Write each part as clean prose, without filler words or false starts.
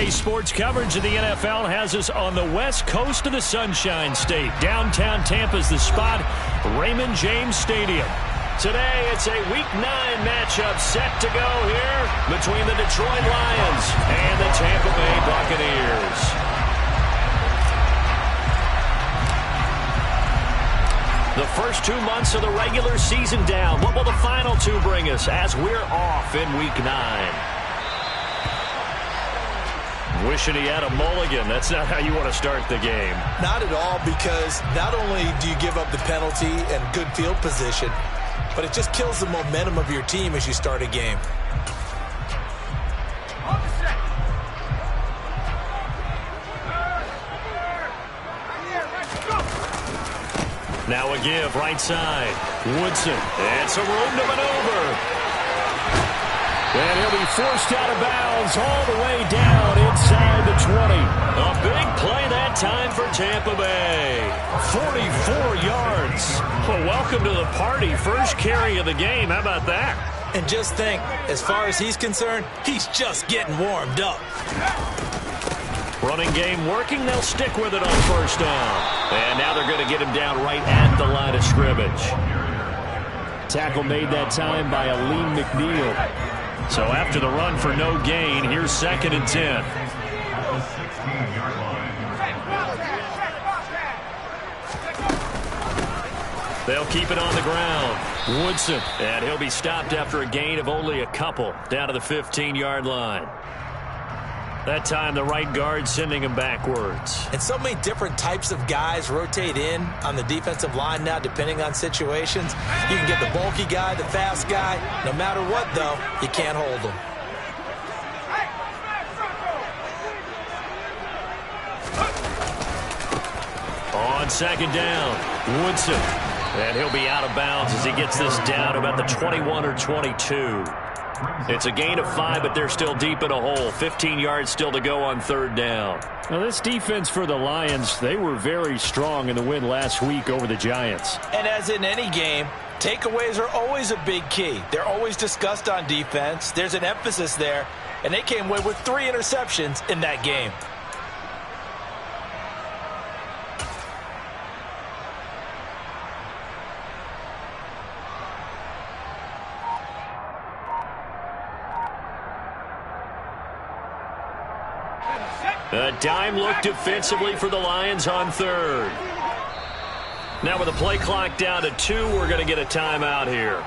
Today's sports coverage of the NFL has us on the west coast of the Sunshine State. Downtown Tampa's the spot, Raymond James Stadium. Today, it's a Week 9 matchup set to go here between the Detroit Lions and the Tampa Bay Buccaneers. The first 2 months of the regular season down. What will the final two bring us as we're off in Week 9? Wishing he had a mulligan. That's not how you want to start the game. Not at all, because not only do you give up the penalty and good field position, but it just kills the momentum of your team as you start a game. Now a give, right side. Woodson. And some room to maneuver. And he'll be forced out of bounds all the way down inside the 20. A big play that time for Tampa Bay. 44 yards. Well, welcome to the party. First carry of the game. How about that? And just think, as far as he's concerned, he's just getting warmed up. Running game working. They'll stick with it on first down. And now they're going to get him down right at the line of scrimmage. Tackle made that time by Aleem McNeil. So after the run for no gain, here's 2nd and 10. They'll keep it on the ground. Woodson, and he'll be stopped after a gain of only a couple down to the 15-yard line. That time, the right guard sending him backwards. And so many different types of guys rotate in on the defensive line now, depending on situations. You can get the bulky guy, the fast guy. No matter what, though, you can't hold them. On 2nd down, Woodson. And he'll be out of bounds as he gets this down about the 21 or 22. It's a gain of 5, but they're still deep in a hole. 15 yards still to go on 3rd down. Now, this defense for the Lions, they were very strong in the win last week over the Giants. And as in any game, takeaways are always a big key. They're always discussed on defense. There's an emphasis there, and they came away with 3 interceptions in that game. A dime look defensively for the Lions on 3rd. Now with the play clock down to 2, we're going to get a timeout here.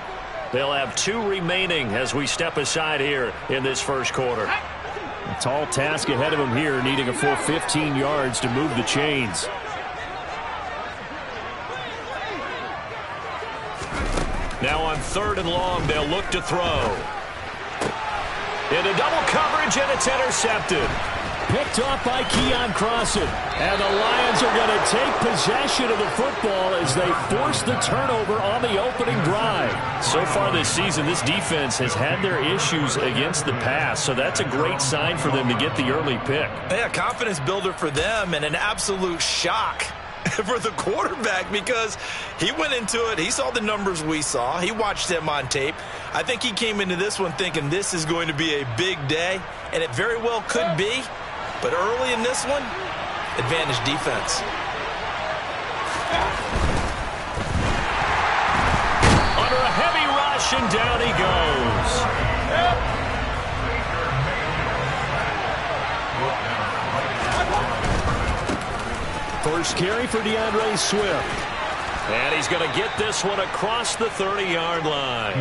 They'll have 2 remaining as we step aside here in this first quarter. A tall task ahead of them here, needing a full 15 yards to move the chains. Now on 3rd and long, they'll look to throw. Into double coverage, and it's intercepted. Picked off by Keon Crossan. And the Lions are going to take possession of the football as they force the turnover on the opening drive. So far this season, this defense has had their issues against the pass, so that's a great sign for them to get the early pick. Yeah, confidence builder for them, and an absolute shock for the quarterback, because he went into it, he saw the numbers we saw, he watched them on tape. I think he came into this one thinking this is going to be a big day, and it very well could be. But early in this one, advantage defense. Under a heavy rush, and down he goes. First carry for DeAndre Swift. And he's going to get this one across the 30-yard line.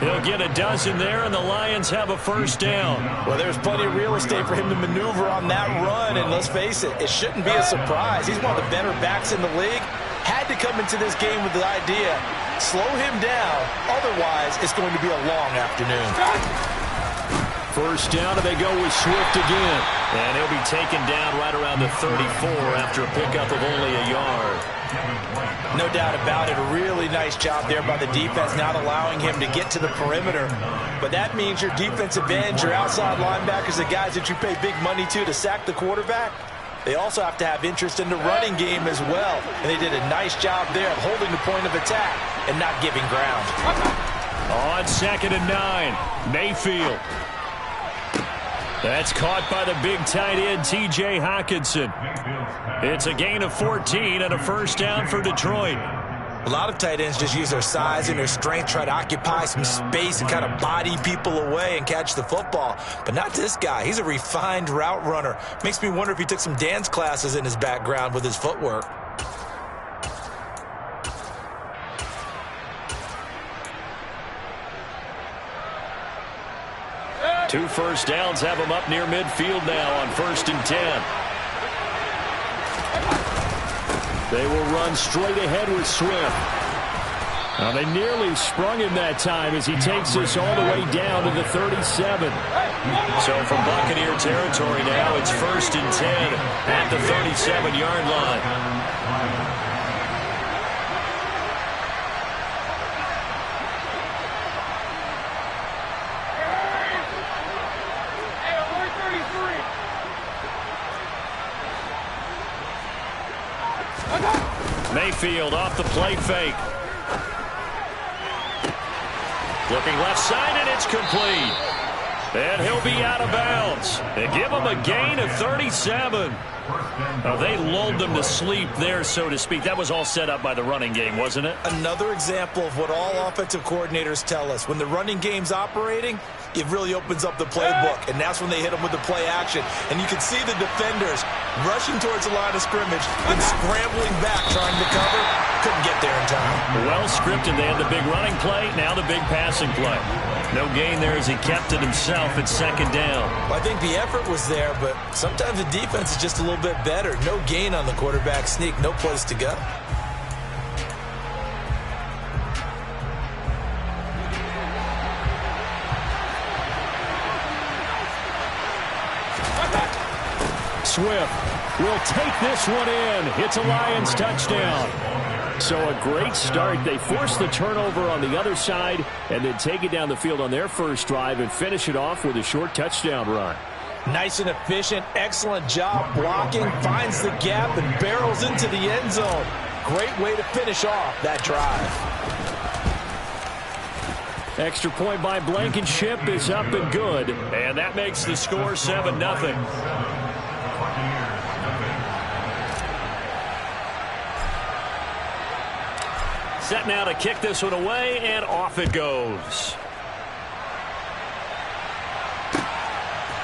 He'll get a dozen there, and the Lions have a first down. Well, there's plenty of real estate for him to maneuver on that run, and let's face it, it shouldn't be a surprise. He's one of the better backs in the league. Had to come into this game with the idea, slow him down, otherwise it's going to be a long afternoon. First down, and they go with Swift again. And he'll be taken down right around the 34 after a pickup of only a yard. No doubt about it. A really nice job there by the defense, not allowing him to get to the perimeter. But that means your defensive ends, your outside linebackers, the guys that you pay big money to sack the quarterback, they also have to have interest in the running game as well. And they did a nice job there of holding the point of attack and not giving ground. On 2nd and 9, Mayfield. That's caught by the big tight end, T.J. Hockenson. It's a gain of 14 and a first down for Detroit. A lot of tight ends just use their size and their strength, try to occupy some space and kind of body people away and catch the football. But not this guy. He's a refined route runner. Makes me wonder if he took some dance classes in his background with his footwork. Two first downs have him up near midfield now on 1st and 10. They will run straight ahead with Swift. Now they nearly sprung him that time as he takes this all the way down to the 37. So from Buccaneer territory now, it's 1st and 10 at the 37-yard line. Mayfield off the play fake. Looking left side, and it's complete. And he'll be out of bounds. They give him a gain of 37. They lulled them to sleep there, so to speak. That was all set up by the running game, wasn't it? Another example of what all offensive coordinators tell us. When the running game's operating, it really opens up the playbook, and that's when they hit them with the play action. And you can see the defenders rushing towards the line of scrimmage and scrambling back trying to cover. Couldn't get there in time. Well scripted. They had the big running play, now the big passing play. No gain there as he kept it himself at 2nd down. Well, I think the effort was there, but sometimes the defense is just a little bit better. No gain on the quarterback sneak, no place to go. Swift will take this one in. It's a Lions touchdown. So a great start. They force the turnover on the other side and then take it down the field on their first drive and finish it off with a short touchdown run. Nice and efficient. Excellent job blocking. Finds the gap and barrels into the end zone. Great way to finish off that drive. Extra point by Blankenship is up and good. And that makes the score 7-0. Set now to kick this one away, and off it goes.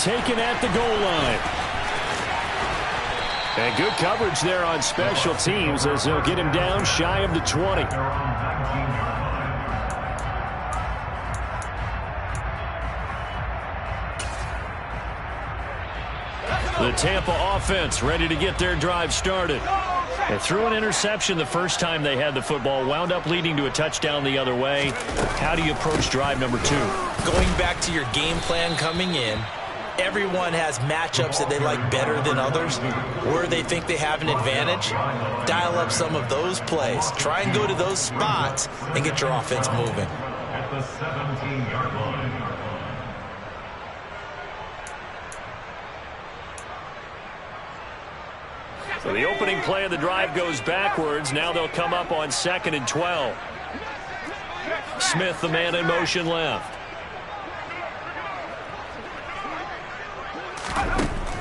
Taken at the goal line. And good coverage there on special teams as they'll get him down shy of the 20. The Tampa offense ready to get their drive started. They threw an interception the first time they had the football, wound up leading to a touchdown the other way. How do you approach drive number 2? Going back to your game plan coming in, everyone has matchups that they like better than others, where they think they have an advantage. Dial up some of those plays. Try and go to those spots and get your offense moving. At the 17-yard line. So the opening play of the drive goes backwards. Now they'll come up on 2nd and 12. Smith, the man in motion left.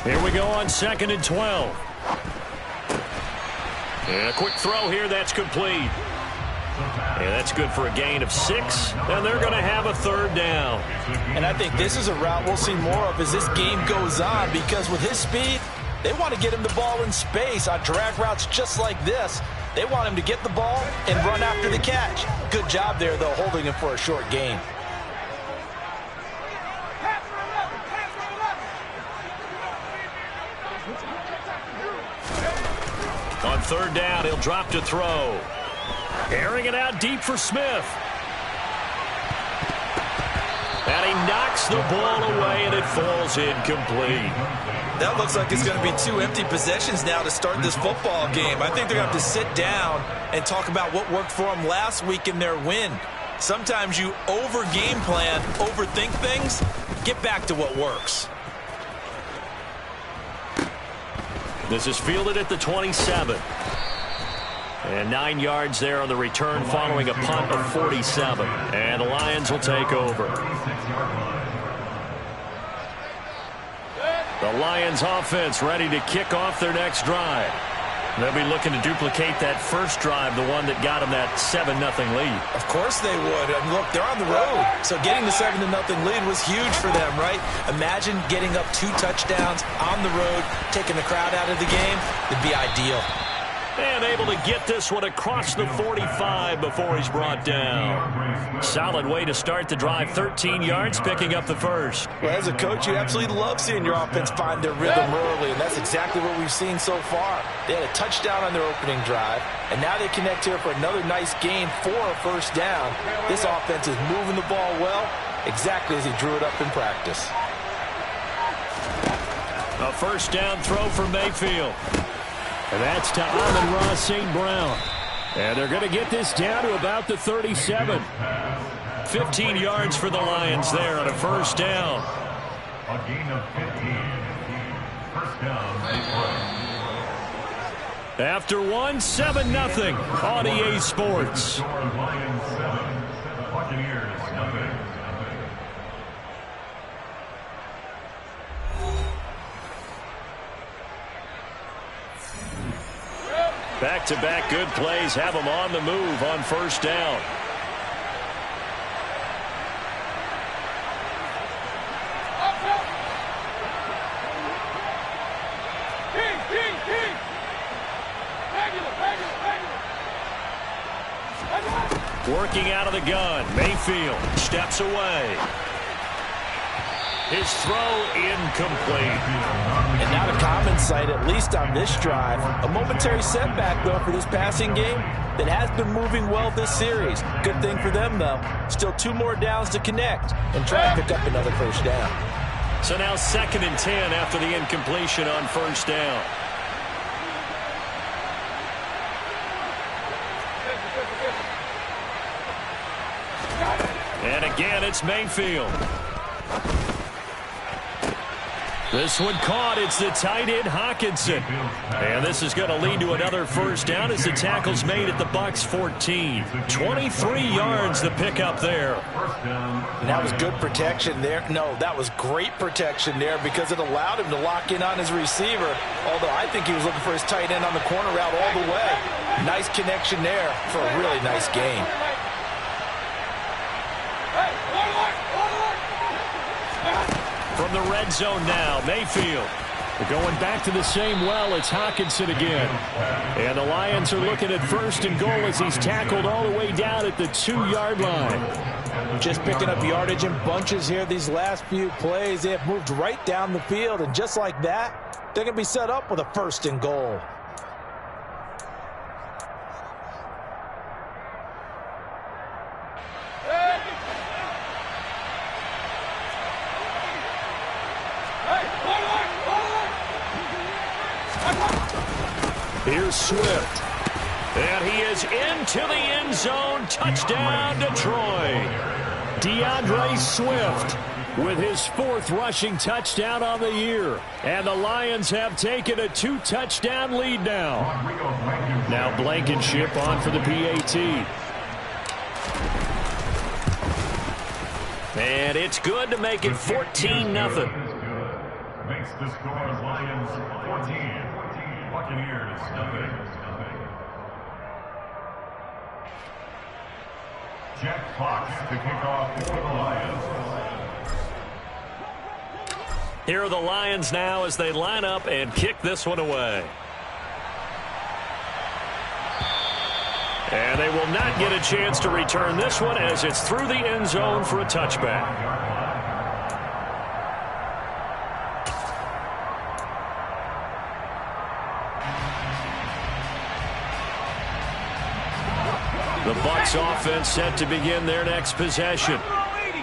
Here we go on 2nd and 12. And a quick throw here, that's complete. And that's good for a gain of 6. And they're going to have a 3rd down. And I think this is a route we'll see more of as this game goes on, because with his speed, they want to get him the ball in space on drag routes just like this. They want him to get the ball and run after the catch. Good job there, though, holding him for a short gain. On 3rd down, he'll drop to throw. Airing it out deep for Smith. And he knocks the ball away, and it falls incomplete. That looks like it's going to be 2 empty possessions now to start this football game. I think they're going to have to sit down and talk about what worked for them last week in their win. Sometimes you over-game plan, overthink things. Get back to what works. This is fielded at the 27. And 9 yards there on the return following a punt of 47. And the Lions will take over. The Lions offense ready to kick off their next drive. They'll be looking to duplicate that first drive, the one that got them that 7-0 lead. Of course they would. I mean, look, they're on the road. So getting the 7-0 lead was huge for them, right? Imagine getting up 2 touchdowns on the road, taking the crowd out of the game. It'd be ideal. And able to get this one across the 45 before he's brought down. Solid way to start the drive. 13 yards, picking up the first. Well, as a coach, you absolutely love seeing your offense find their rhythm early, and that's exactly what we've seen so far. They had a touchdown on their opening drive, and now they connect here for another nice gain for a first down. This offense is moving the ball well, exactly as he drew it up in practice. A first down throw for Mayfield. And that's to Amon-Ra St. Brown. And they're going to get this down to about the 37. 15 yards for the Lions there on a first down. A gain of 15. First down, Detroit. After 7-0 on EA Sports. Lions 7, Buccaneers nothing. Back-to-back good plays have them on the move on first down. Working out of the gun. Mayfield steps away. His throw incomplete. And not a common sight, at least on this drive. A momentary setback, though, for this passing game that has been moving well this series. Good thing for them, though. Still 2 more downs to connect and try and pick up another first down. So now 2nd and 10 after the incompletion on first down. And again, it's Mayfield. This one caught. It's the tight end, Hockenson. And this is going to lead to another first down as the tackle's made at the Bucs 14. 23 yards the pickup there. And that was good protection there. No, that was great protection there because it allowed him to lock in on his receiver. Although I think he was looking for his tight end on the corner route all the way. Nice connection there for a really nice gain. From the red zone now, Mayfield. They're going back to the same well. It's Hockenson again. And the Lions are looking at 1st and goal as he's tackled all the way down at the 2-yard line. Just picking up yardage in bunches here these last few plays. They have moved right down the field, and just like that, they're going to be set up with a 1st and goal. Here's Swift. And he is into the end zone. Touchdown, Detroit. DeAndre Swift with his 4th rushing touchdown on the year. And the Lions have taken a 2-touchdown lead now. Now Blankenship on for the PAT. And it's good to make it 14-0. Makes the score Lions 14. Buccaneers nothing. Jack Fox to kick off for the Lions. Here are the Lions now as they line up and kick this one away. And they will not get a chance to return this one as it's through the end zone for a touchback. The Bucs offense set to begin their next possession.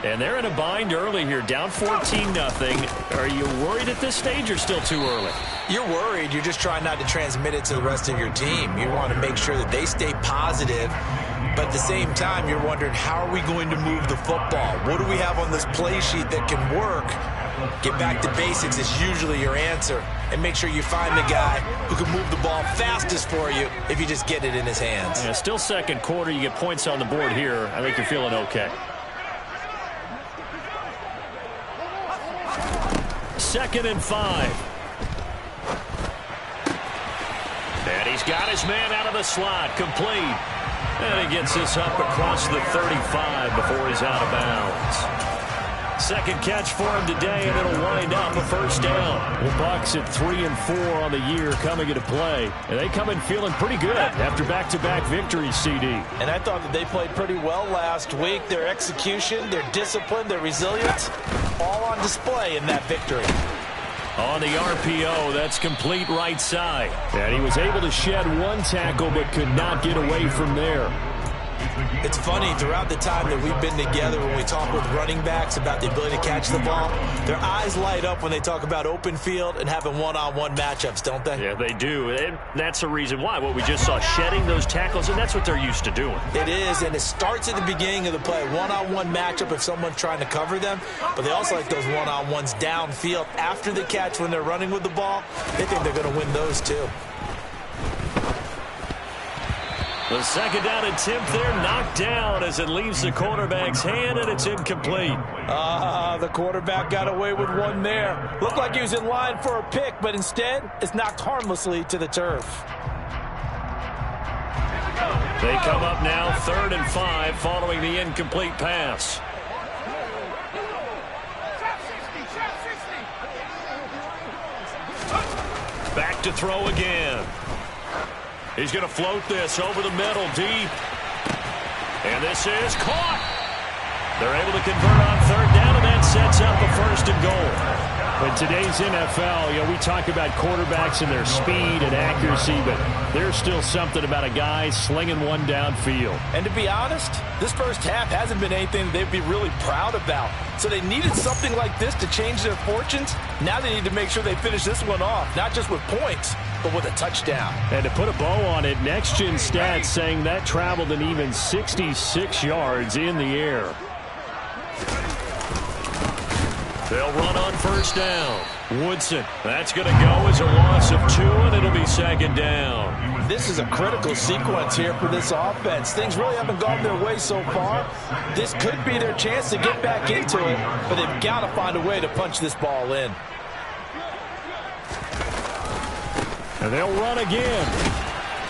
And they're in a bind early here, down 14-0. Are you worried at this stage or still too early? You're worried. You're just trying not to transmit it to the rest of your team. You want to make sure that they stay positive. But at the same time, you're wondering, how are we going to move the football? What do we have on this play sheet that can work? Get back to basics is usually your answer. And make sure you find the guy who can move the ball fastest for you if you just get it in his hands. Yeah, still 2nd quarter. You get points on the board here. I think you're feeling okay. 2nd and 5. And he's got his man out of the slot, complete. And he gets this up across the 35 before he's out of bounds. Second catch for him today, and it'll wind up a first down. The Bucs at 3 and 4 on the year coming into play. And they come in feeling pretty good after back-to-back victories, CD. And I thought that they played pretty well last week. Their execution, their discipline, their resilience, all on display in that victory. On the RPO, that's complete right side. And he was able to shed one tackle but could not get away from there. It's funny, throughout the time that we've been together, when we talk with running backs about the ability to catch the ball, their eyes light up when they talk about open field and having one-on-one matchups, don't they? Yeah, they do. And that's the reason why. What we just saw, shedding those tackles, and that's what they're used to doing. It is, and it starts at the beginning of the play. One-on-one matchup if someone's trying to cover them, but they also like those one-on-ones downfield after the catch when they're running with the ball. They think they're going to win those too. The second down attempt there knocked down as it leaves the quarterback's hand, and it's incomplete. The quarterback got away with one there. Looked like he was in line for a pick, but instead it's knocked harmlessly to the turf. They come up now 3rd and 5 following the incomplete pass. Back to throw again. He's going to float this over the middle deep. And this is caught. They're able to convert on 3rd down, and that sets up a 1st and goal. In today's NFL, we talk about quarterbacks and their speed and accuracy, but there's still something about a guy slinging one downfield. And to be honest, this first half hasn't been anything that they'd be really proud about. So they needed something like this to change their fortunes. Now they need to make sure they finish this one off, not just with points, but with a touchdown. And to put a bow on it, Next Gen Stats saying that traveled an even 66 yards in the air. They'll run on 1st down. Woodson, that's going to go as a loss of 2, and it'll be 2nd down. This is a critical sequence here for this offense. Things really haven't gone their way so far. This could be their chance to get back into it, but they've got to find a way to punch this ball in. And they'll run again.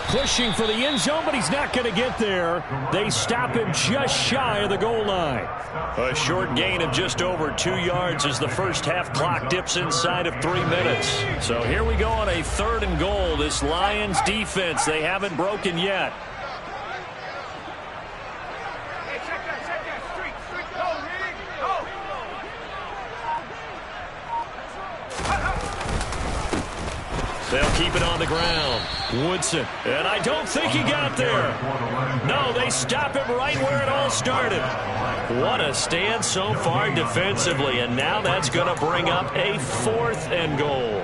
Pushing for the end zone, but he's not going to get there. They stop him just shy of the goal line. A short gain of just over 2 yards as the first half clock dips inside of 3 minutes. So here we go on a 3rd and goal. This Lions defense, they haven't broken yet. They'll keep it on the ground. Woodson, and I don't think he got there. No, they stop him right where it all started. What a stand so far defensively, and now that's going to bring up a 4th and goal.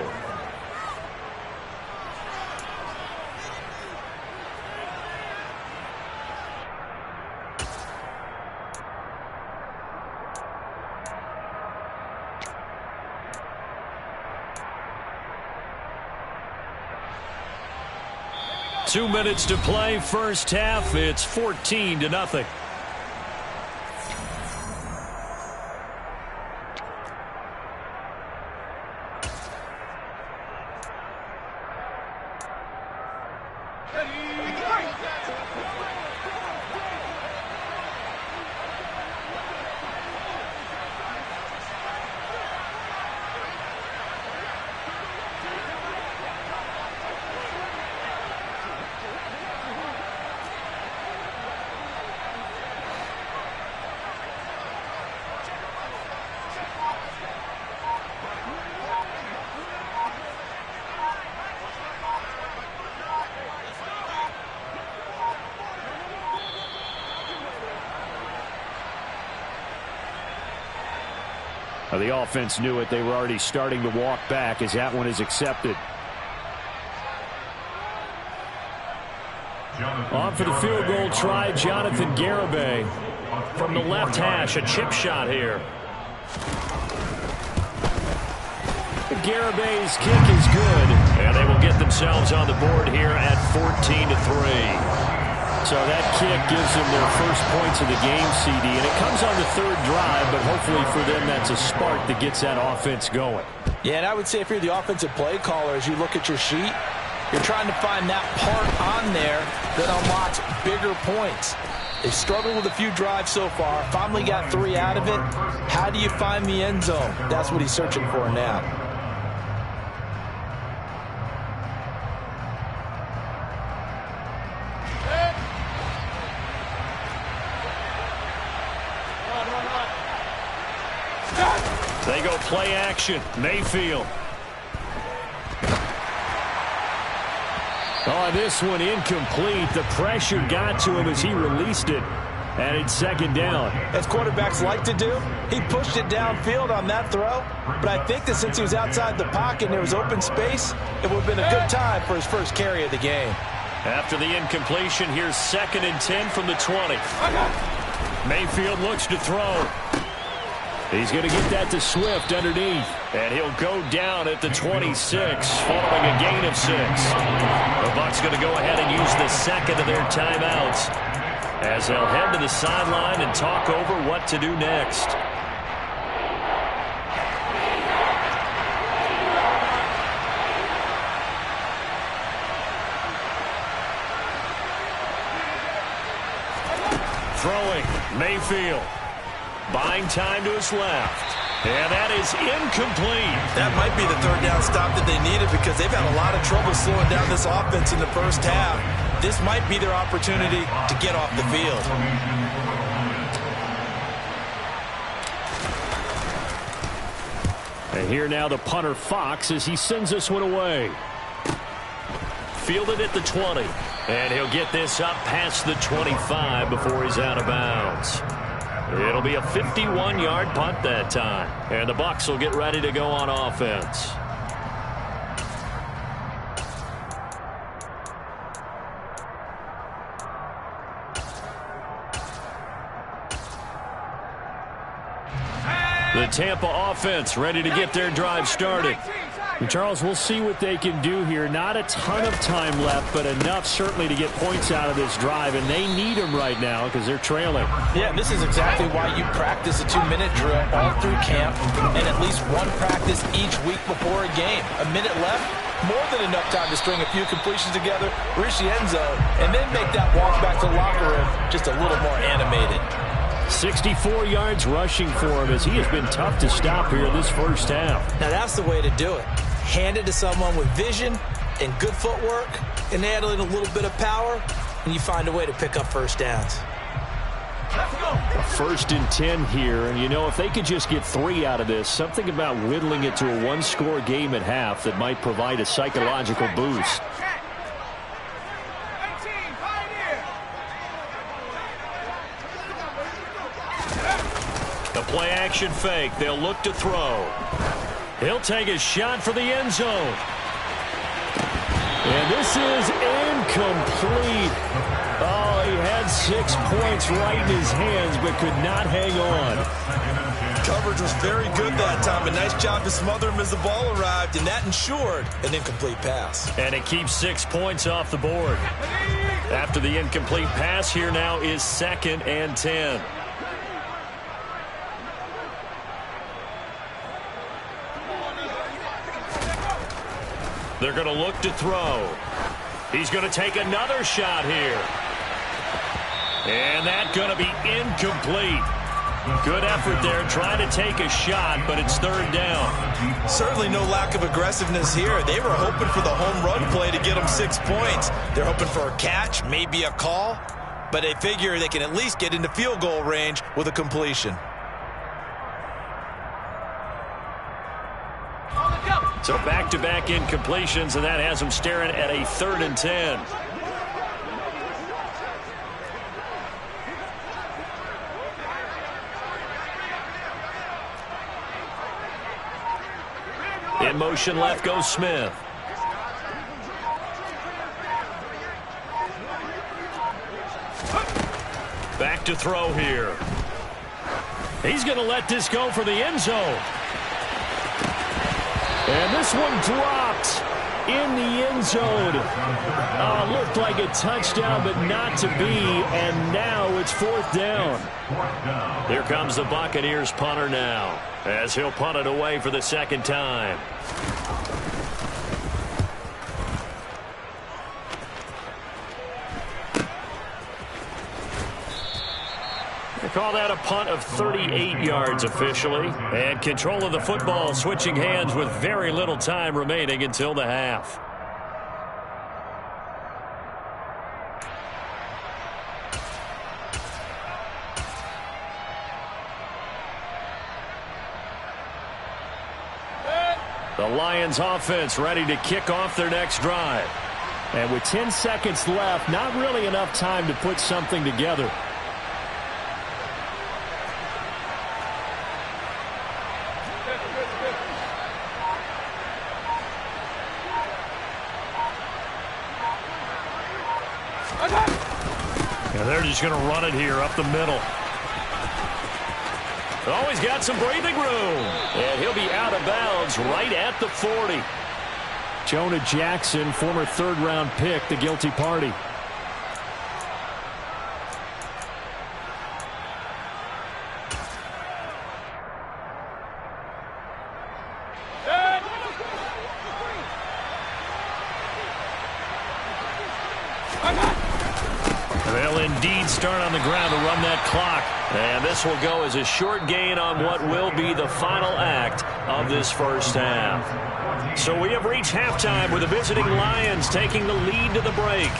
Two minutes to play, first half. It's 14-0. The offense knew it. They were already starting to walk back as that one is accepted. On for the field goal try, Jonathan Garibay from the left hash. A chip shot here. Garibay's kick is good, and they will get themselves on the board here at 14-3. So that kick gives them their first points of the game, CD. And it comes on the third drive, but hopefully for them that's a spark that gets that offense going. Yeah, and I would say if you're the offensive play caller, as you look at your sheet, you're trying to find that part on there that unlocks bigger points. They've struggled with a few drives so far. Finally got 3 out of it. How do you find the end zone? That's what he's searching for now. They go play action. Mayfield. Oh, this one incomplete. The pressure got to him as he released it. And it's second down. As quarterbacks like to do, he pushed it downfield on that throw. But I think that since he was outside the pocket and there was open space, it would have been a good time for his first carry of the game. After the incompletion, here's 2nd and 10 from the 20. Mayfield looks to throw. He's going to get that to Swift underneath. And he'll go down at the 26, following a gain of 6. The Bucs going to go ahead and use the second of their timeouts as they'll head to the sideline and talk over what to do next. Throwing, Mayfield. Buying time to his left. And that is incomplete. That might be the third down stop that they needed because they've had a lot of trouble slowing down this offense in the first half. This might be their opportunity to get off the field. And here now the punter Fox as he sends this one away. Fielded at the 20. And he'll get this up past the 25 before he's out of bounds. It'll be a 51-yard punt that time. And the Bucs will get ready to go on offense. The Tampa offense ready to get their drive started. And Charles, we'll see what they can do here. Not a ton of time left, but enough certainly to get points out of this drive, and they need them right now because they're trailing. Yeah, this is exactly why you practice a 2-minute drill all through camp and at least one practice each week before a game. A minute left, more than enough time to string a few completions together, reach the end zone, and then make that walk back to the locker room just a little more animated. 64 yards rushing for him as he has been tough to stop here in this first half. Now that's the way to do it. Hand it to someone with vision and good footwork and add in a little bit of power, and you find a way to pick up first downs. Let's go. 1st and 10 here, and you know, if they could just get 3 out of this, something about whittling it to a 1-score game at half that might provide a psychological boost. The play action fake. They'll look to throw. He'll take a shot for the end zone. And this is incomplete. Oh, he had 6 points right in his hands, but could not hang on. Coverage was very good that time. A nice job to smother him as the ball arrived, and that ensured an incomplete pass. And it keeps 6 points off the board. After the incomplete pass, here now is 2nd and 10. They're going to look to throw. He's going to take another shot here. And that's going to be incomplete. Good effort there trying to take a shot, but it's 3rd down. Certainly no lack of aggressiveness here. They were hoping for the home run play to get them 6 points. They're hoping for a catch, maybe a call, but they figure they can at least get into field goal range with a completion. So back-to-back incompletions, and that has them staring at a 3rd and 10. In motion left goes Smith. Back to throw here. He's going to let this go for the end zone. And this one dropped. in the end zone. Looked like a touchdown, but not to be, and now it's 4th down. Here comes the Buccaneers punter now, as he'll punt it away for the 2nd time. They call that a punt of 38 yards officially. And control of the football switching hands with very little time remaining until the half. The Lions offense ready to kick off their next drive. And with 10 seconds left, not really enough time to put something together. And they're just going to run it here up the middle. Always got some breathing room. And he'll be out of bounds right at the 40. Jonah Jackson, former 3rd-round pick, the guilty party. They'll indeed start on the ground to run that clock. And this will go as a short gain on what will be the final act of this first half. So we have reached halftime with the visiting Lions taking the lead to the break.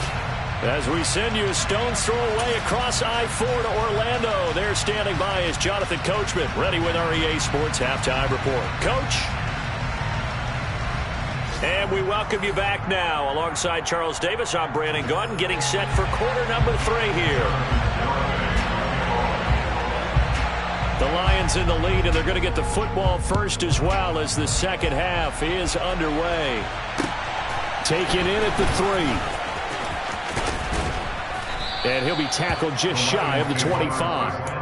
As we send you a stone's throw away across I-4 to Orlando. There standing by is Jonathan Coachman, ready with our EA Sports Halftime Report. Coach? And we welcome you back now. Alongside Charles Davis, I'm Brandon Gaudin, getting set for quarter number 3 here. The Lions in the lead, and they're going to get the football first as well as the second half is underway. Taken in at the 3. And he'll be tackled just shy of the 25.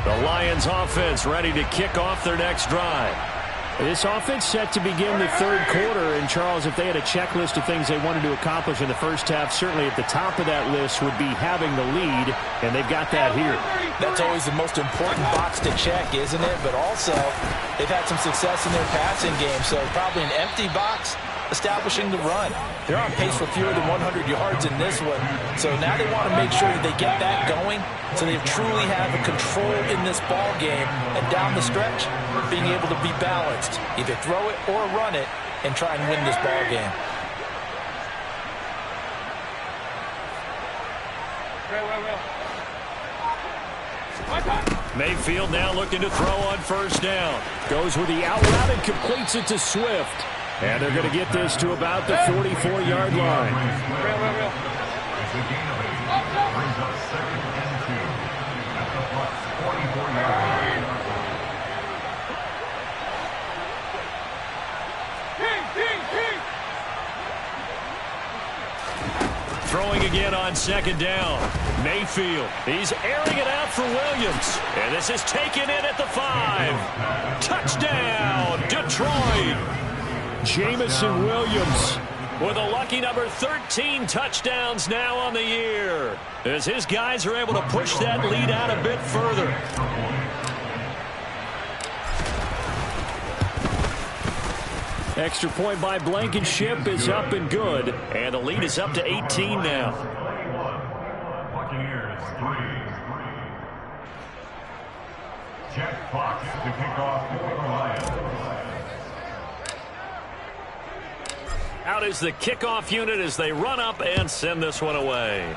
The Lions offense ready to kick off their next drive. This offense set to begin the 3rd quarter. And, Charles, if they had a checklist of things they wanted to accomplish in the first half, certainly at the top of that list would be having the lead, and they've got that here. That's always the most important box to check, isn't it? But also, they've had some success in their passing game, so probably an empty box establishing the run. They're on pace for fewer than 100 yards in this one, so now they want to make sure that they get that going so they truly have a control in this ball game, and down the stretch, being able to be balanced, either throw it or run it, and try and win this ball game. Mayfield now looking to throw on first down. Goes with the out route and completes it to Swift. And they're going to get this to about the 44-yard line. Brings up 2nd and 2 at the Bucs 44-yard line. Throwing again on 2nd down. Mayfield. He's airing it out for Williams. And this is taken in at the 5. Touchdown, Detroit. Jamison Williams with a lucky number 13 touchdowns now on the year, as his guys are able to push that lead out a bit further. Extra point by Blankenship is up and good, and the lead is up to 18 now. Buccaneers 3. Jack Fox to kick off for the Lions. Out is the kickoff unit as they run up and send this one away.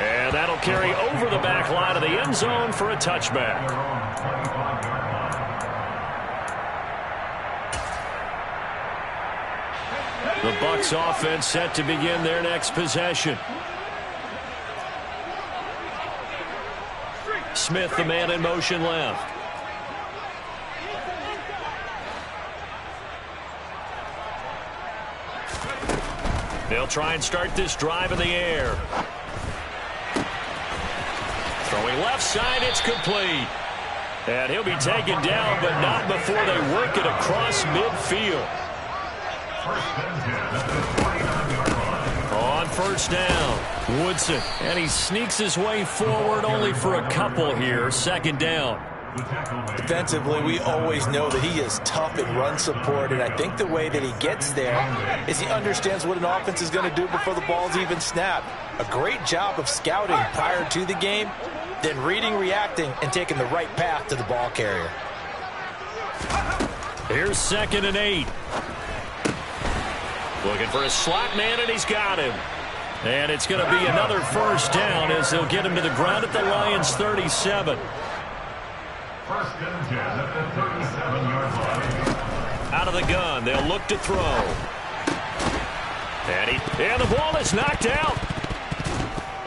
And that'll carry over the back line of the end zone for a touchback. The Bucs offense set to begin their next possession. Smith, the man in motion left. They'll try and start this drive in the air. Throwing left side, it's complete. And he'll be taken down, but not before they work it across midfield. On first down, Woodson. And he sneaks his way forward only for a couple here. Second down. Defensively, we always know that he is tough in run support, and I think the way that he gets there is he understands what an offense is going to do before the ball's even snapped. A great job of scouting prior to the game, then reading, reacting, and taking the right path to the ball carrier. Here's 2nd and 8. Looking for a slot man, and he's got him. And it's going to be another first down as they'll get him to the ground at the Lions' 37. First and 10 at the 37-yard line. Out of the gun, they'll look to throw. And the ball is knocked out.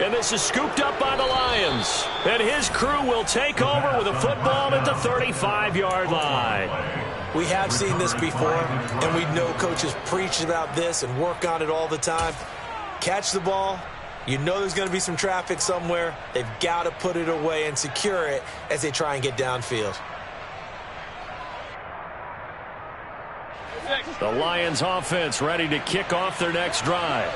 And this is scooped up by the Lions. And his crew will take over with a football at the 35-yard line. We have seen this before, and we know coaches preach about this and work on it all the time. Catch the ball. You know there's going to be some traffic somewhere. They've got to put it away and secure it as they try and get downfield. The Lions offense ready to kick off their next drive.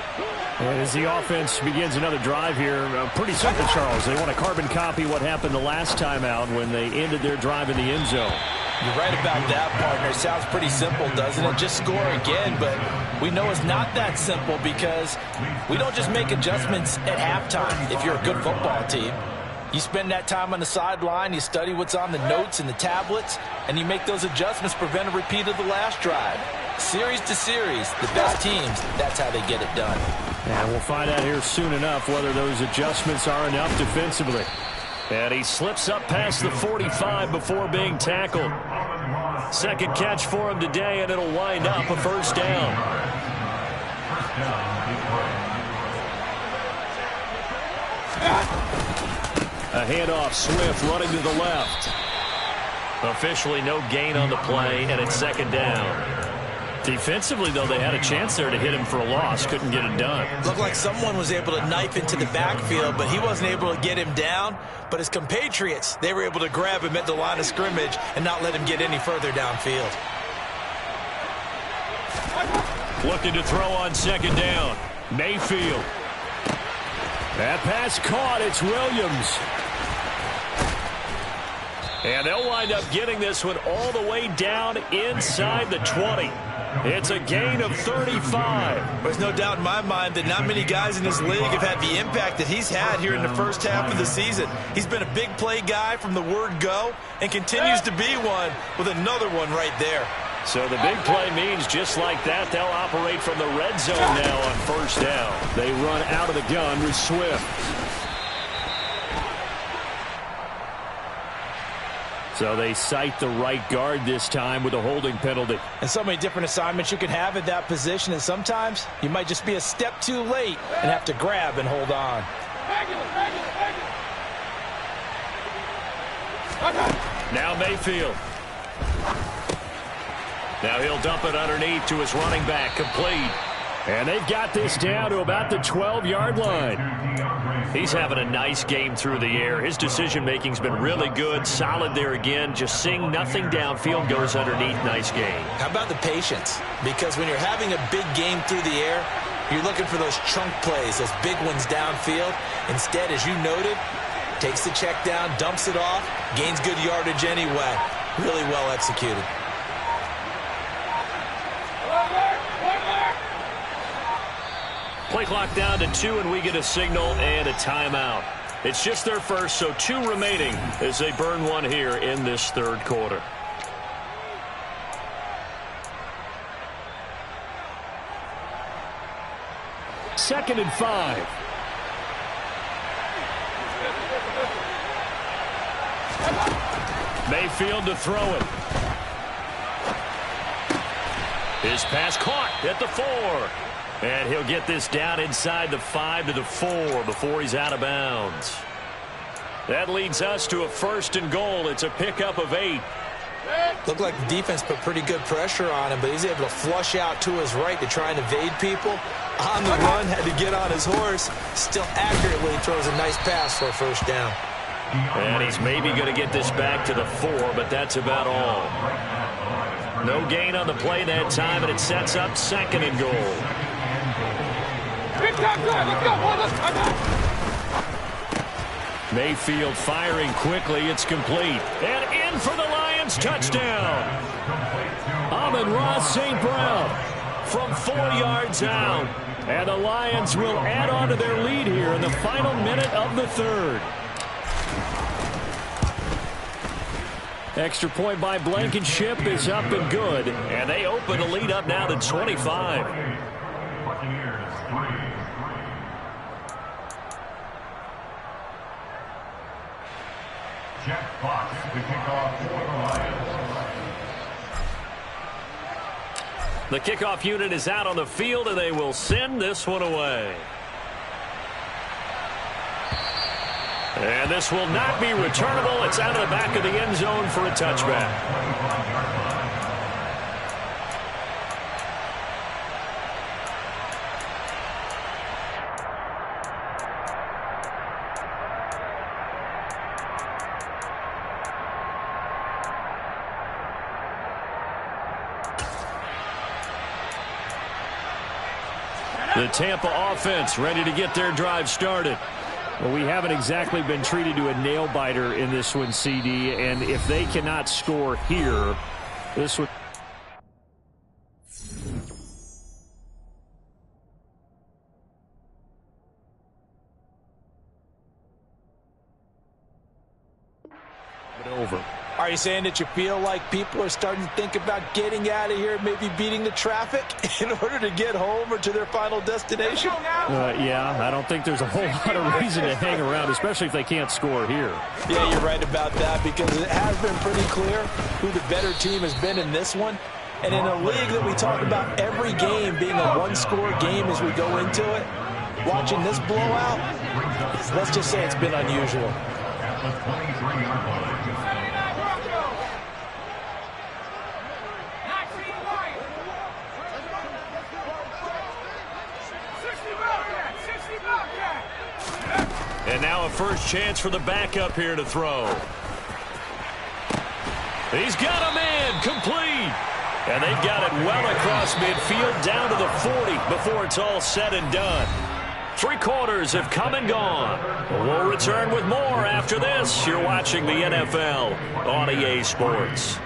And as the offense begins another drive here, pretty simple, Charles. They want to carbon copy what happened the last time out when they ended their drive in the end zone. You're right about that, partner. It sounds pretty simple, doesn't it? Just score again, but we know it's not that simple because we don't just make adjustments at halftime if you're a good football team. You spend that time on the sideline, you study what's on the notes and the tablets, and you make those adjustments, prevent a repeat of the last drive. Series to series, the best teams, that's how they get it done. And we'll find out here soon enough whether those adjustments are enough defensively. And he slips up past the 45 before being tackled. Second catch for him today, and it'll wind up a first down. A handoff, Swift running to the left. Officially no gain on the play, and it's second down. Defensively, though, they had a chance there to hit him for a loss. Couldn't get it done. Looked like someone was able to knife into the backfield, but he wasn't able to get him down. But his compatriots, they were able to grab him at the line of scrimmage and not let him get any further downfield. Looking to throw on second down. Mayfield. That pass caught. It's Williams. And they'll wind up getting this one all the way down inside the 20. It's a gain of 35. There's no doubt in my mind that not many guys in this league have had the impact that he's had here in the first half of the season. He's been a big play guy from the word go and continues to be one with another one right there. So the big play means just like that, they'll operate from the red zone now on first down. They run out of the gun with Swift. So they cite the right guard this time with a holding penalty. And so many different assignments you can have at that position, and sometimes you might just be a step too late and have to grab and hold on. Now Mayfield. Now he'll dump it underneath to his running back, complete. And they've got this down to about the 12-yard line. He's having a nice game through the air. His decision-making's been really good, solid there again. Just seeing nothing downfield, goes underneath. Nice game. How about the patience? Because when you're having a big game through the air, you're looking for those chunk plays, those big ones downfield. Instead, as you noted, takes the check down, dumps it off, gains good yardage anyway. Really well executed. Play clock down to 2, and we get a signal and a timeout. It's just their first, so 2 remaining as they burn one here in this third quarter. Second and 5. Mayfield to throw it. His pass caught at the 4. And he'll get this down inside the 5 to the 4 before he's out of bounds. That leads us to a 1st and goal. It's a pickup of 8. Looked like the defense put pretty good pressure on him, but he's able to flush out to his right to try and evade people. On the run, had to get on his horse. Still accurately throws a nice pass for a 1st down. And he's maybe going to get this back to the 4, but that's about all. No gain on the play that time, and it sets up 2nd and goal. Mayfield firing quickly. It's complete. And in for the Lions touchdown. Amon-Ra St. Brown from 4 yards out. And the Lions will add on to their lead here in the final minute of the 3rd. Extra point by Blankenship is up and good. And they open the lead up now to 25. Buccaneers 3. Jack Fox, the kickoff for the Lions. The kickoff unit is out on the field, and they will send this one away. And this will not be returnable. It's out of the back of the end zone for a touchback. The Tampa offense ready to get their drive started. Well, we haven't exactly been treated to a nail-biter in this one, CD, and if they cannot score here, this would... over. Are you saying that you feel like people are starting to think about getting out of here, maybe beating the traffic in order to get home or to their final destination? Yeah, I don't think there's a whole lot of reason to hang around, especially if they can't score here. Yeah, you're right about that, because it has been pretty clear who the better team has been in this one. And in a league that we talk about every game being a one-score game as we go into it, watching this blowout, let's just say it's been unusual. At the 23-yard line. And now a first chance for the backup here to throw. He's got a man complete. And they've got it well across midfield down to the 40 before it's all said and done. 3 quarters have come and gone. We'll return with more after this. You're watching the NFL on EA Sports.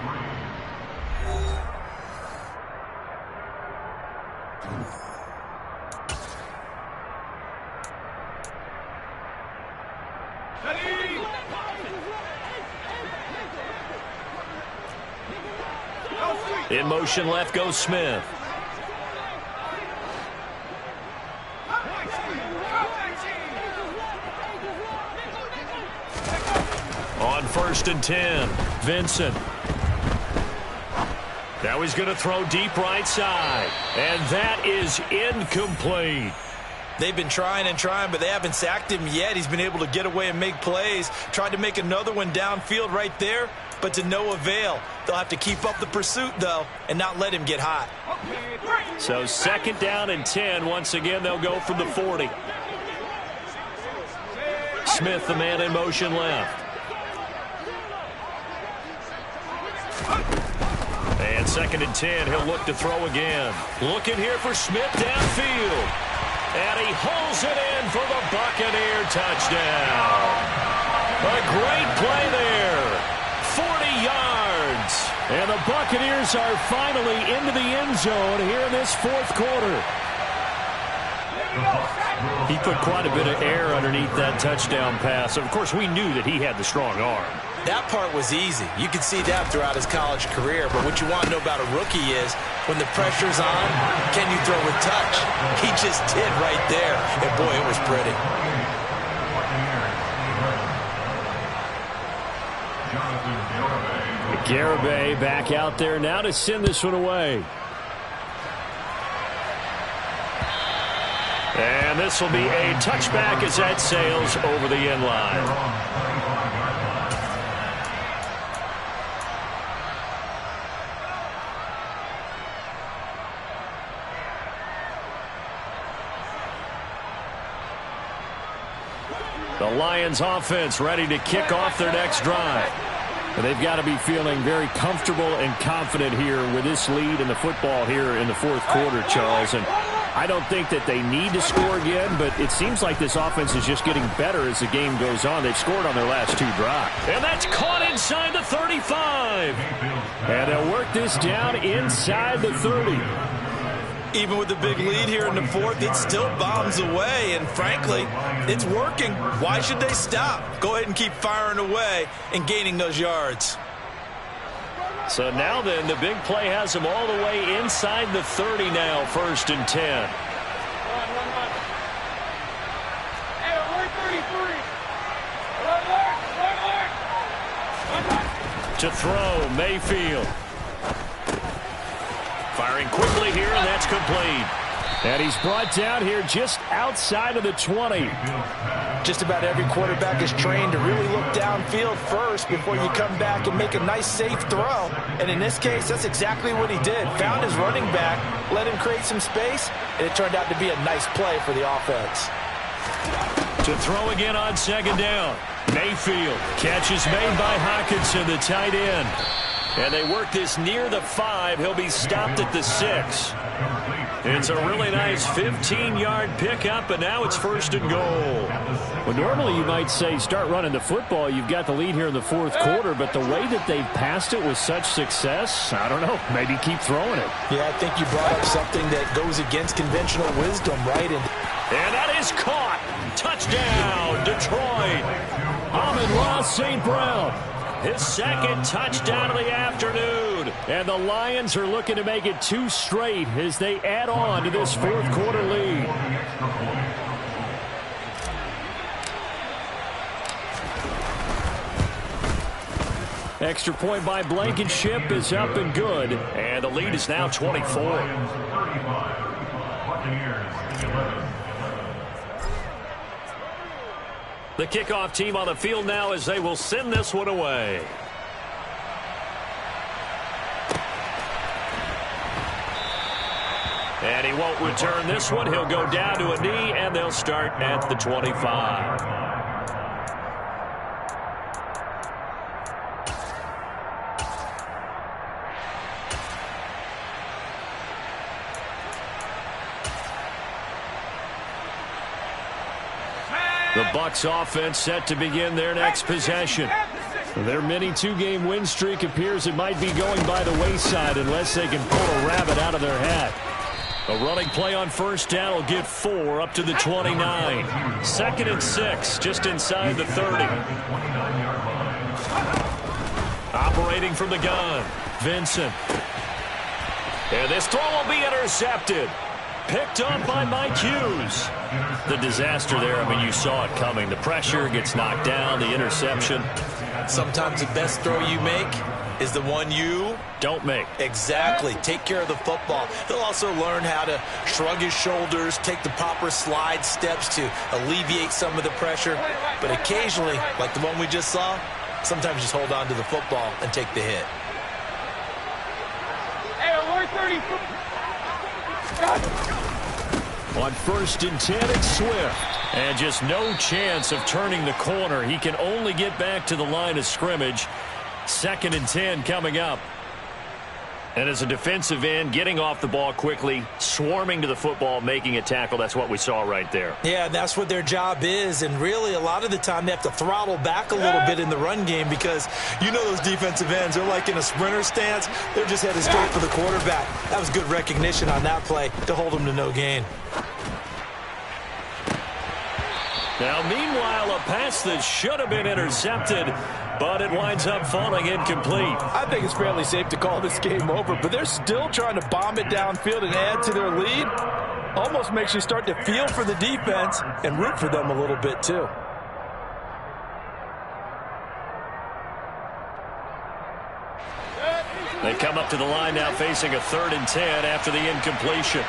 In motion left goes Smith. On 1st and 10, Vincent. Now he's going to throw deep right side. And that is incomplete. They've been trying and trying, but they haven't sacked him yet. He's been able to get away and make plays. Tried to make another one downfield right there, but to no avail. They'll have to keep up the pursuit, though, and not let him get hot. So 2nd down and 10. Once again, they'll go from the 40. Smith, the man in motion left. And 2nd and 10. He'll look to throw again. Looking here for Smith downfield. And he holds it in for the Buccaneer touchdown. A great play there. 40 yards. And the Buccaneers are finally into the end zone here in this 4th quarter. He put quite a bit of air underneath that touchdown pass. Of course, we knew that he had the strong arm. That part was easy. You could see that throughout his college career. But what you want to know about a rookie is when the pressure's on, can you throw with touch? He just did right there. And, boy, it was pretty. Garibay back out there now to send this one away. And this will be a touchback as that sails over the end line. The Lions offense ready to kick off their next drive. And they've got to be feeling very comfortable and confident here with this lead in the football here in the fourth quarter, Charles. And I don't think that they need to score again, but it seems like this offense is just getting better as the game goes on. They've scored on their last 2 drives. And that's caught inside the 35. And they'll work this down inside the 30. Even with the big lead here in the fourth, it still bombs away, and frankly, it's working. Why should they stop? Go ahead and keep firing away and gaining those yards. So now then, the big play has them all the way inside the 30 now, 1st and 10. To throw, Mayfield. Firing quickly here, and that's complete. And he's brought down here just outside of the 20. Just about every quarterback is trained to really look downfield first before you come back and make a nice, safe throw. And in this case, that's exactly what he did. Found his running back, let him create some space, and it turned out to be a nice play for the offense. To throw again on 2nd down. Mayfield. Catch is made by Hockenson, the tight end. And they work this near the 5. He'll be stopped at the 6. It's a really nice 15-yard pickup, and now it's 1st and goal. Well, normally you might say start running the football. You've got the lead here in the fourth quarter, but the way that they've passed it with such success, I don't know, maybe keep throwing it. Yeah, I think you brought up something that goes against conventional wisdom, right? And that is caught. Touchdown, Detroit. Amon-Ra St. Brown. His 2nd touchdown of the afternoon. And the Lions are looking to make it 2 straight as they add on to this fourth quarter lead. Extra point by Blankenship is up and good. And the lead is now 24. The kickoff team on the field now as they will send this one away. And he won't return this one. He'll go down to a knee, and they'll start at the 25. The Bucs offense set to begin their next possession. Their mini 2-game win streak appears it might be going by the wayside unless they can pull a rabbit out of their hat. A running play on 1st down will get 4 up to the 29. 2nd and 6, just inside the 30. Operating from the gun, Vincent. And this throw will be intercepted. Picked up by Mike Hughes. The disaster there, I mean, you saw it coming. The pressure gets knocked down, the interception. Sometimes the best throw you make is the one you don't make. Exactly. Take care of the football. He'll also learn how to shrug his shoulders, take the proper slide steps to alleviate some of the pressure. But occasionally, like the one we just saw, sometimes just hold on to the football and take the hit. Hey, 30. On 1st and 10, it's Swift. And just no chance of turning the corner. He can only get back to the line of scrimmage. 2nd and 10 coming up. And as a defensive end, getting off the ball quickly, swarming to the football, making a tackle. That's what we saw right there. Yeah, that's what their job is. And really, a lot of the time, they have to throttle back a little bit in the run game because you know those defensive ends, they're like in a sprinter stance. They're just headed straight for the quarterback. That was good recognition on that play to hold them to no gain. Now, meanwhile, a pass that should have been intercepted, but it winds up falling incomplete. I think it's fairly safe to call this game over, but they're still trying to bomb it downfield and add to their lead. Almost makes you start to feel for the defense and root for them a little bit, too. They come up to the line now facing a 3rd and 10 after the incompletion.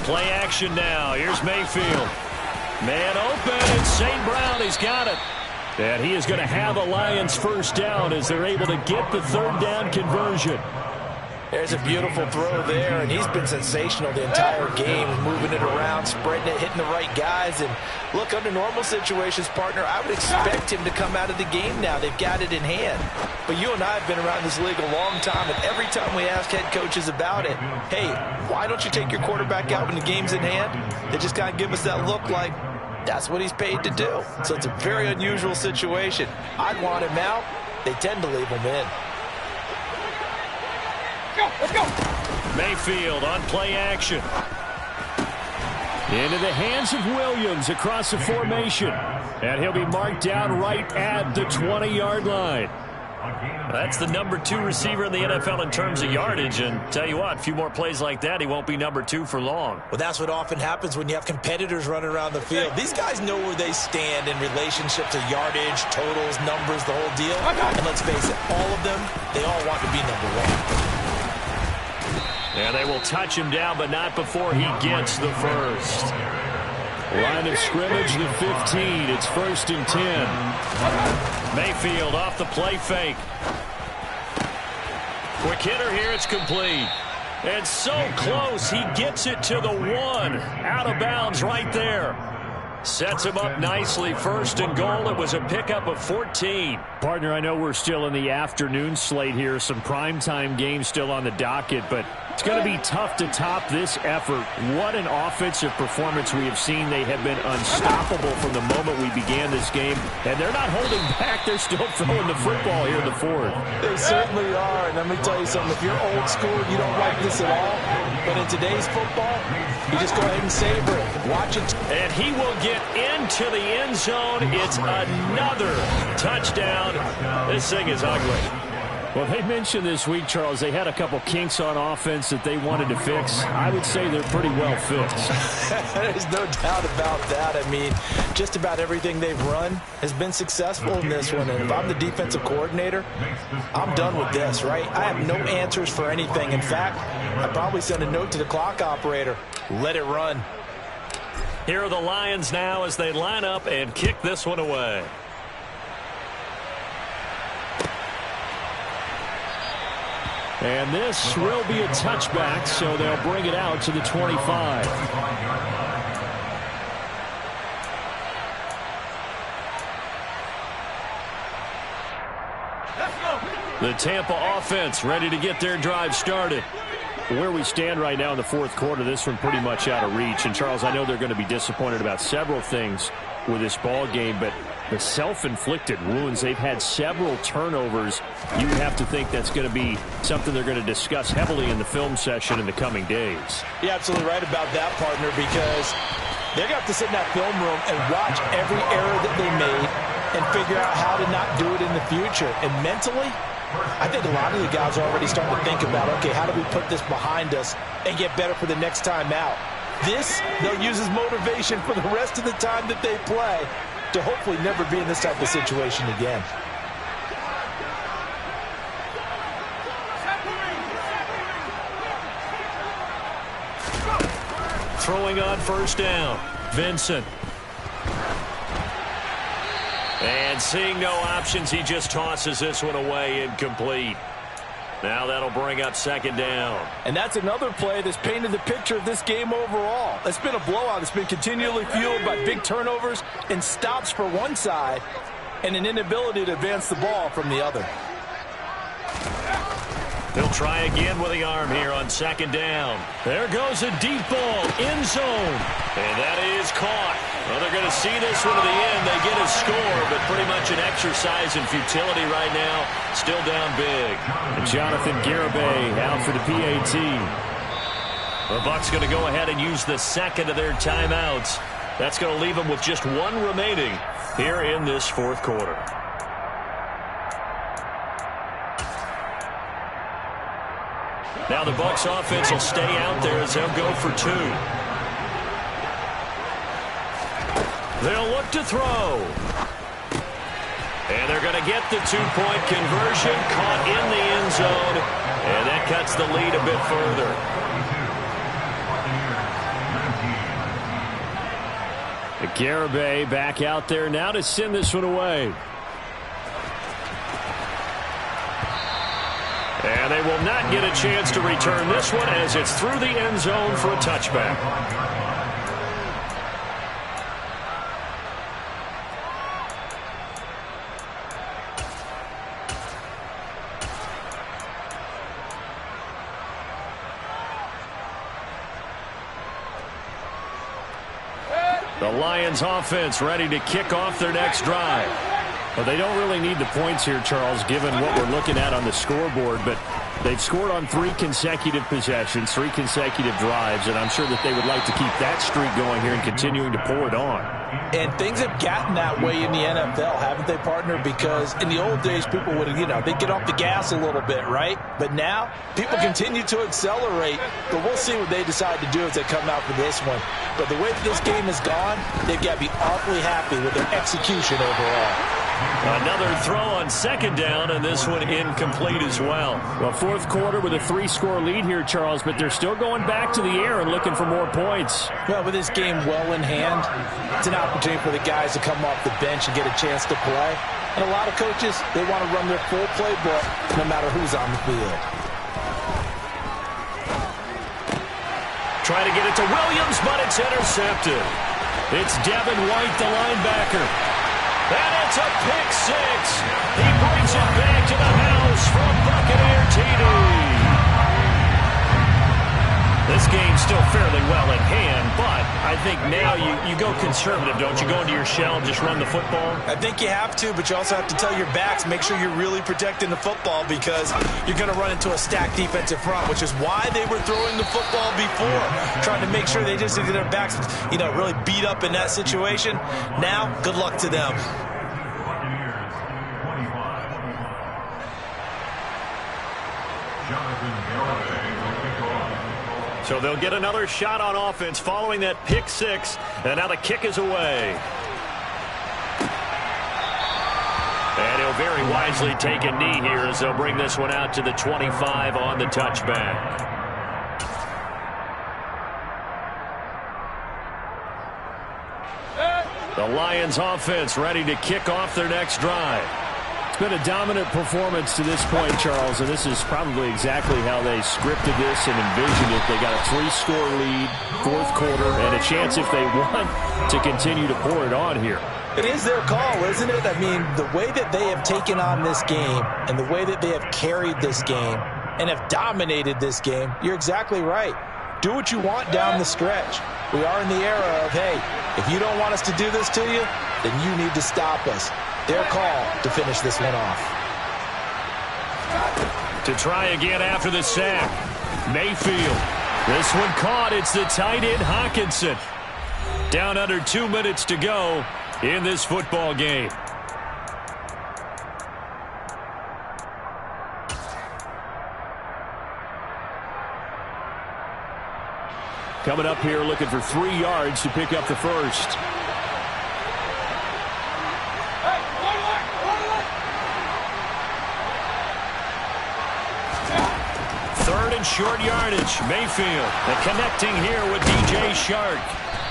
Play action now. Here's Mayfield. Man open, and St. Brown, he's got it. And he is going to have a Lions first down as they're able to get the third down conversion. There's a beautiful throw there, and he's been sensational the entire game, moving it around, spreading it, hitting the right guys. And look, under normal situations, partner, I would expect him to come out of the game now. They've got it in hand. But you and I have been around this league a long time, and every time we ask head coaches about it, hey, why don't you take your quarterback out when the game's in hand? They just kind of give us that look like that's what he's paid to do. So it's a very unusual situation. I'd want him out. They tend to leave him in. Let's go. Mayfield on play action. Into the hands of Williams across the formation. And he'll be marked down right at the 20-yard line. That's the number 2 receiver in the NFL in terms of yardage. And tell you what, a few more plays like that, he won't be number 2 for long. Well, that's what often happens when you have competitors running around the field. These guys know where they stand in relationship to yardage, totals, numbers, the whole deal. And let's face it, all of them, they all want to be number 1. And they will touch him down, but not before he gets the first. Line of scrimmage, the 15. It's 1st and 10. Mayfield off the play fake. Quick hitter here. It's complete. And so close. He gets it to the 1. Out of bounds right there. Sets him up nicely. 1st and goal. It was a pickup of 14. Partner, I know we're still in the afternoon slate here. Some primetime games still on the docket, but it's going to be tough to top this effort. What an offensive performance we have seen. They have been unstoppable from the moment we began this game, and they're not holding back. They're still throwing the football here in the 4th. They certainly are, and let me tell you something. If you're old school, you don't like this at all, but in today's football, you just go ahead and savor it. Watch it. And he will get into the end zone. It's another touchdown. This thing is ugly. Well, they mentioned this week, Charles, they had a couple kinks on offense that they wanted to fix. I would say they're pretty well fixed. There's no doubt about that. I mean, just about everything they've run has been successful in this one. And if I'm the defensive coordinator, I'm done with this, right? I have no answers for anything. In fact, I'd probably send a note to the clock operator. Let it run. Here are the Lions now as they line up and kick this one away. And this will be a touchback, so they'll bring it out to the 25. The Tampa offense ready to get their drive started. Where we stand right now in the 4th quarter, this one pretty much out of reach. And, Charles, I know they're going to be disappointed about several things with this ball game, but the self-inflicted wounds, they've had several turnovers. You have to think that's going to be something they're going to discuss heavily in the film session in the coming days. You're absolutely right about that, partner, because they're going to have to sit in that film room and watch every error that they made and figure out how to not do it in the future. And mentally, I think a lot of the guys are already starting to think about, okay, how do we put this behind us and get better for the next time out? This, they'll use as motivation for the rest of the time that they play to hopefully never be in this type of situation again. Throwing on 1st down, Vincent. And seeing no options, he just tosses this one away, incomplete. Now that'll bring up 2nd down. And that's another play that's painted the picture of this game overall. It's been a blowout. It's been continually fueled by big turnovers and stops for one side and an inability to advance the ball from the other. They'll try again with the arm here on 2nd down. There goes a deep ball, end zone. And that is caught. Well, they're going to see this one to the end. They get a score, but pretty much an exercise in futility right now. Still down big. And Jonathan Garibay out for the PAT. The Bucs going to go ahead and use the 2nd of their timeouts. That's going to leave them with just 1 remaining here in this 4th quarter. Now the Bucs offense will stay out there as they'll go for 2. They'll look to throw. And they're going to get the 2-point conversion, caught in the end zone. And that cuts the lead a bit further. Garibay back out there now to send this one away. And they will not get a chance to return this one as it's through the end zone for a touchback. The Lions offense ready to kick off their next drive. Well, they don't really need the points here, Charles, given what we're looking at on the scoreboard, but they've scored on 3 consecutive possessions, 3 consecutive drives, and I'm sure that they would like to keep that streak going here and continuing to pour it on. And things have gotten that way in the NFL, haven't they, partner? Because in the old days, people would, they'd get off the gas a little bit, right? But now, people continue to accelerate. But we'll see what they decide to do as they come out for this one. But the way that this game has gone, they've got to be awfully happy with their execution overall. Another throw on second down, and this one incomplete as well. Well, fourth quarter with a 3-score lead here, Charles, but they're still going back to the air and looking for more points. Well, with this game well in hand, it's an opportunity for the guys to come off the bench and get a chance to play. And a lot of coaches, they want to run their full playbook no matter who's on the field. Trying to get it to Williams, but it's intercepted. It's Devin White, the linebacker. And it's a pick 6. He brings it back to the house from Buccaneer TD. This game's still fairly well in hand, but I think now you go conservative, don't you? Go into your shell and just run the football? I think you have to, but you also have to tell your backs, make sure you're really protecting the football because you're going to run into a stacked defensive front, which is why they were throwing the football before, trying to make sure they just get their backs, really beat up in that situation. Now, good luck to them. So they'll get another shot on offense following that pick 6, and now the kick is away. And he'll very wisely take a knee here as they'll bring this one out to the 25 on the touchback. The Lions offense ready to kick off their next drive. It's been a dominant performance to this point, Charles, and this is probably exactly how they scripted this and envisioned it. They got a 3-score lead, fourth quarter, and a chance if they want to continue to pour it on here. It is their call, isn't it? I mean, the way that they have taken on this game and the way that they have carried this game and have dominated this game, you're exactly right. Do what you want down the stretch. We are in the era of, hey, if you don't want us to do this to you, then you need to stop us. Their call to finish this one off. To try again after the sack. Mayfield. This one caught. It's the tight end, Hockenson. Down under 2 minutes to go in this football game. Coming up here looking for 3 yards to pick up the first. Short yardage. Mayfield connecting here with DJ Chark.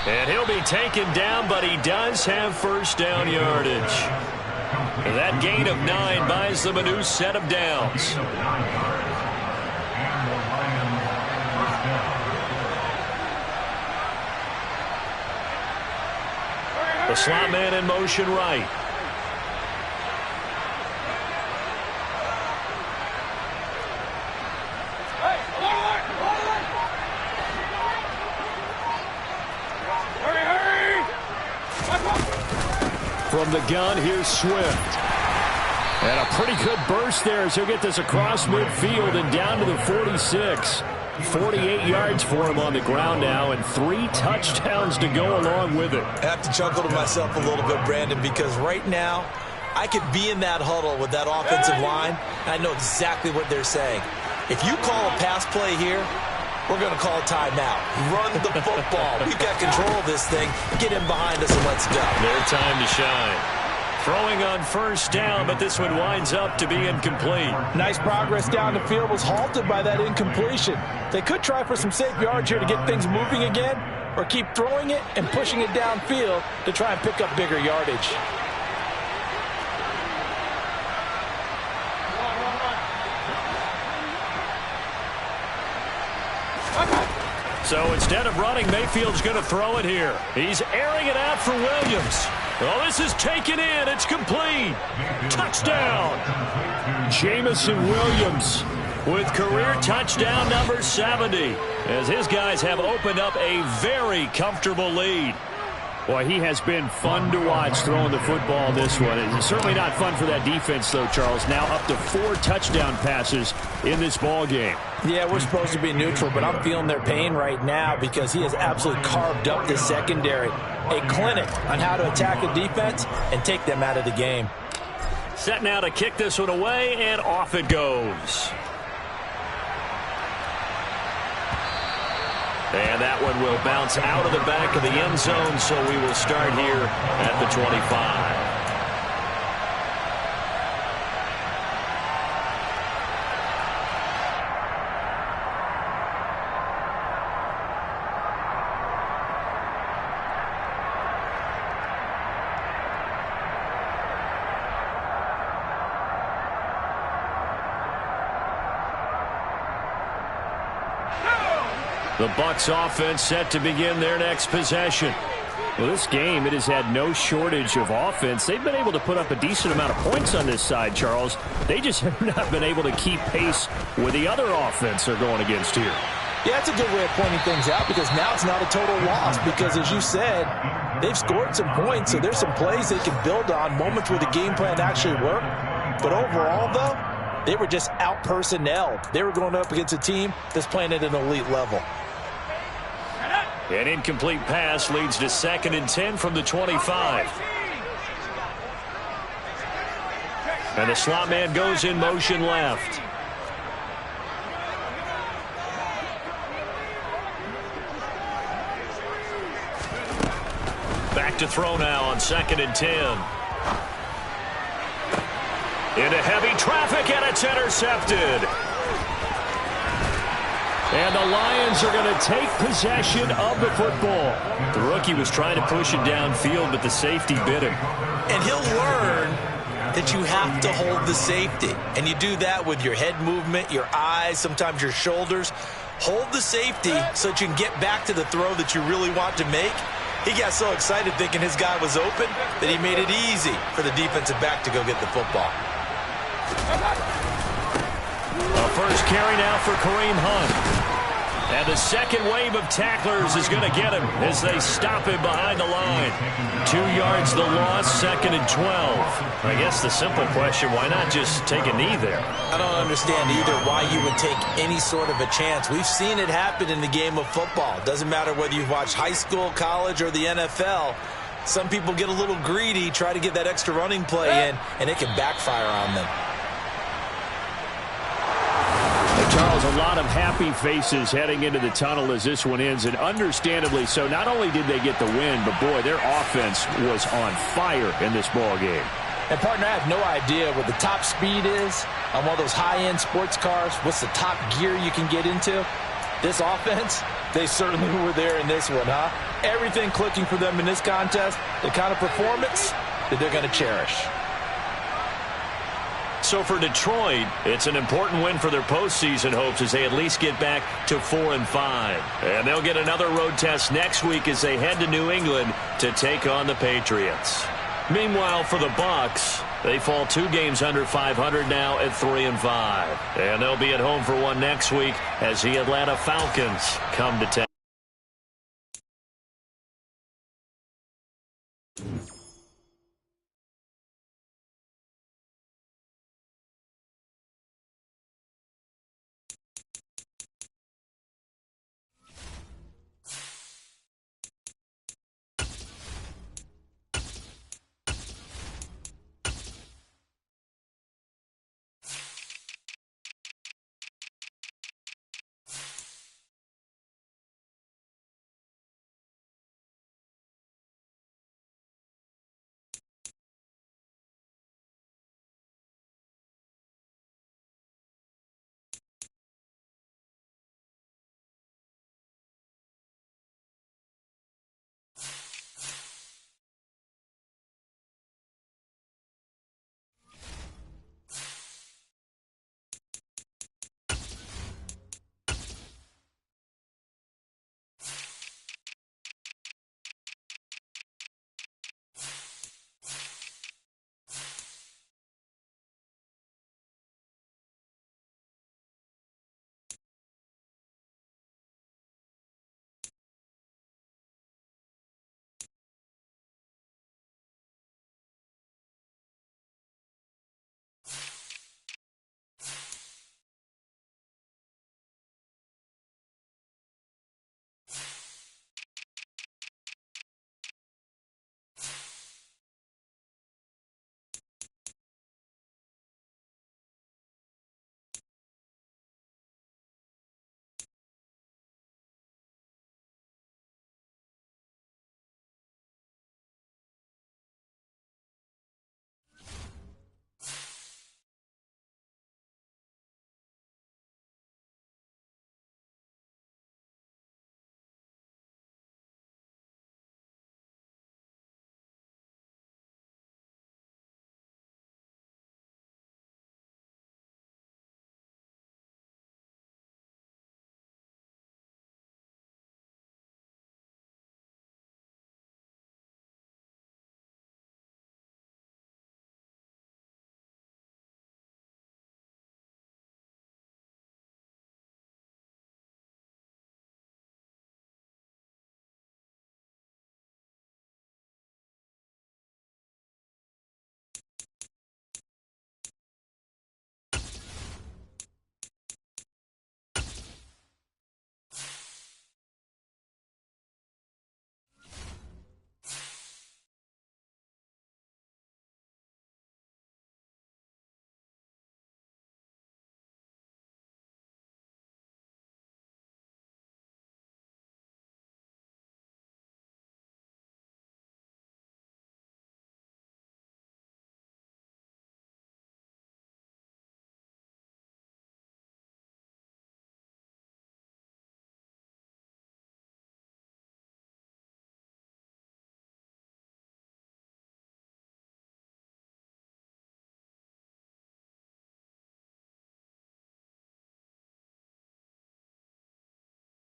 And he'll be taken down, but he does have first down yardage. That gain of 9 buys them a new set of downs. The slot man in motion right. From the gun, here's Swift. And a pretty good burst there as he'll get this across midfield and down to the 46. 48 yards for him on the ground now and 3 touchdowns to go along with it. I have to chuckle to myself a little bit, Brandon, because right now I could be in that huddle with that offensive line, and I know exactly what they're saying. If you call a pass play here, we're going to call a timeout. Run the football. We've got control of this thing. Get in behind us and let's go. Their time to shine. Throwing on first down, but this one winds up to be incomplete. Nice progress down the field was halted by that incompletion. They could try for some safe yards here to get things moving again, or keep throwing it and pushing it downfield to try and pick up bigger yardage. So instead of running, Mayfield's going to throw it here. He's airing it out for Williams. Oh, this is taken in. It's complete. Touchdown. Jamison Williams with career touchdown number 70, as his guys have opened up a very comfortable lead. Boy, he has been fun to watch throwing the football this one. It's certainly not fun for that defense, though, Charles. Now up to 4 touchdown passes in this ball game. Yeah, we're supposed to be neutral, but I'm feeling their pain right now because he has absolutely carved up the secondary. A clinic on how to attack a defense and take them out of the game. Set now to kick this one away, and off it goes. And that one will bounce out of the back of the end zone, so we will start here at the 25. The Bucs offense set to begin their next possession. Well, this game, it has had no shortage of offense. They've been able to put up a decent amount of points on this side, Charles. They just have not been able to keep pace with the other offense they're going against here. Yeah, that's a good way of pointing things out because now it's not a total loss because, as you said, they've scored some points, so there's some plays they can build on, moments where the game plan actually worked. But overall, though, they were just out-personnelled. They were going up against a team that's playing at an elite level. An incomplete pass leads to 2nd and 10 from the 25. And the slot man goes in motion left. Back to throw now on 2nd and 10. Into heavy traffic, and it's intercepted. And the Lions are going to take possession of the football. The rookie was trying to push it downfield, but the safety bit him. And he'll learn that you have to hold the safety. And you do that with your head movement, your eyes, sometimes your shoulders. Hold the safety so that you can get back to the throw that you really want to make. He got so excited thinking his guy was open that he made it easy for the defensive back to go get the football. A first carry now for Kareem Hunt. And the second wave of tacklers is going to get him as they stop him behind the line. 2 yards the loss, 2nd and 12. I guess the simple question, why not just take a knee there? I don't understand either why you would take any sort of a chance. We've seen it happen in the game of football. Doesn't matter whether you've watched high school, college, or the NFL. Some people get a little greedy, try to get that extra running play in, and it can backfire on them. Charles, a lot of happy faces heading into the tunnel as this one ends, and understandably so. Not only did they get the win, but boy, their offense was on fire in this ball game. And, partner, I have no idea what the top speed is on one of those high-end sports cars. What's the top gear you can get into? This offense, they certainly were there in this one, huh? Everything clicking for them in this contest, the kind of performance that they're going to cherish. So for Detroit, it's an important win for their postseason hopes as they at least get back to 4-5. And they'll get another road test next week as they head to New England to take on the Patriots. Meanwhile, for the Bucs, they fall 2 games under 500 now at 3-5. And they'll be at home for one next week as the Atlanta Falcons come to town.